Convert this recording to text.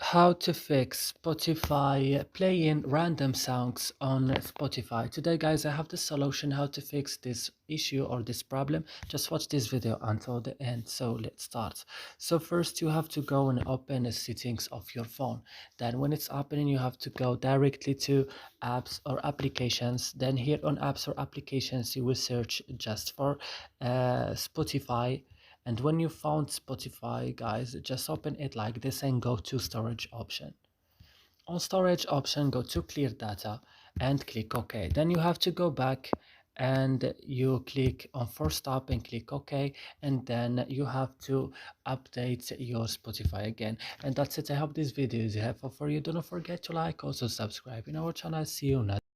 How to fix Spotify playing random songs on Spotify. Today, guys, I have the solution how to fix this issue or this problem. Just watch this video until the end. So let's start. So first you have to go and open the settings of your phone. Then when it's opening, you have to go directly to apps or applications. Then here on apps or applications, you will search just for Spotify, and when you found Spotify, guys, just open it like this and go to storage option. On storage option, go to clear data and click OK. Then you have to go back and you click on force stop and click OK, and then you have to update your Spotify again. And that's it. I hope this video is helpful for you. Do not forget to like, also subscribe in our channel. See you next.